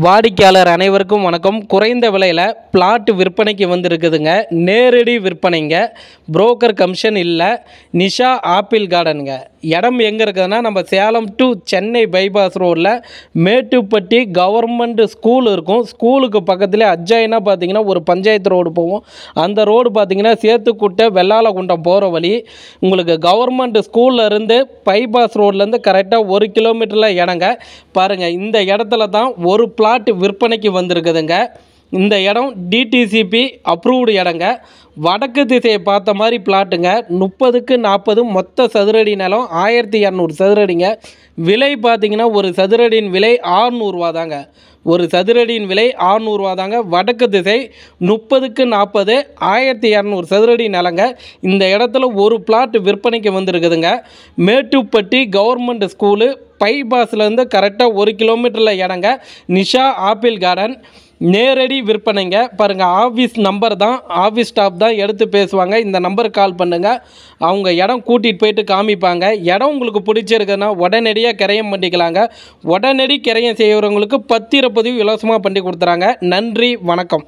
வாடிக்கையாளர் அனைவருக்கும் வணக்கம். குறைந்த விலையில் பிளாட் விற்பனைக்கு வந்திருக்குதுங்க. நேரடி விற்பனைங்க, புரோக்கர் கமிஷன் இல்லை. நிஷா ஆப்பிள் கார்டனுங்க. இடம் எங்கே இருக்குதுன்னா, நம்ம சேலம் டு சென்னை பைபாஸ் ரோடில் மேட்டுப்பட்டி கவர்மெண்ட் ஸ்கூல் இருக்கும். ஸ்கூலுக்கு பக்கத்துலேயே அட்ஜாயினாக பார்த்தீங்கன்னா ஒரு பஞ்சாயத்து ரோடு போகும். அந்த ரோடு பார்த்தீங்கன்னா சேத்துக்குட்டை வெள்ளாளகுண்டம் போகிற வழி. உங்களுக்கு கவர்மெண்ட் ஸ்கூலில் இருந்து பைபாஸ் ரோட்லேருந்து கரெக்டாக 1 கிலோமீட்டரில் இடங்க. பாருங்கள், இந்த இடத்துல தான் ஒரு பிளாட் விற்பனைக்கு வந்திருக்குதுங்க. இந்த இடம் டிடிசிபி அப்ரூவ்டு இடங்க. வடக்கு திசையை பார்த்த மாதிரி பிளாட்டுங்க. 30க்கு 40 மொத்த சதுரடி நிலம் 1200 சதுரடிங்க. விலை பார்த்தீங்கன்னா ஒரு சதுரடியின் விலை 600 ரூபா தாங்க. ஒரு சதுரடியின் விலை 600 ரூபா தாங்க. வடக்கு திசை 30க்கு 40 1200 சதுரடி நிலங்க. இந்த இடத்துல ஒரு பிளாட் விற்பனைக்கு வந்திருக்குதுங்க. மேட்டுப்பட்டி கவர்மெண்ட் ஸ்கூலு பைபாஸ்லேருந்து கரெக்டாக 1 கிலோமீட்டரில் இடங்க. நிஷா ஆப்பிள் கார்டன் நேரடி விற்பனைங்க. பாருங்கள், ஆஃபீஸ் நம்பர் தான், ஆஃபீஸ் ஸ்டாஃப் தான் எடுத்து பேசுவாங்க. இந்த நம்பருக்கு கால் பண்ணுங்கள். அவங்க இடம் கூட்டிகிட்டு போயிட்டு காமிப்பாங்க. இடம் உங்களுக்கு பிடிச்சிருக்குன்னா உடனடியாக கிரயம் பண்ணிக்கலாங்க. உடனடி கிரயம் செய்கிறவங்களுக்கு பத்திரப்பதிவு இலவசமாக பண்ணி கொடுத்துறாங்க. நன்றி, வணக்கம்.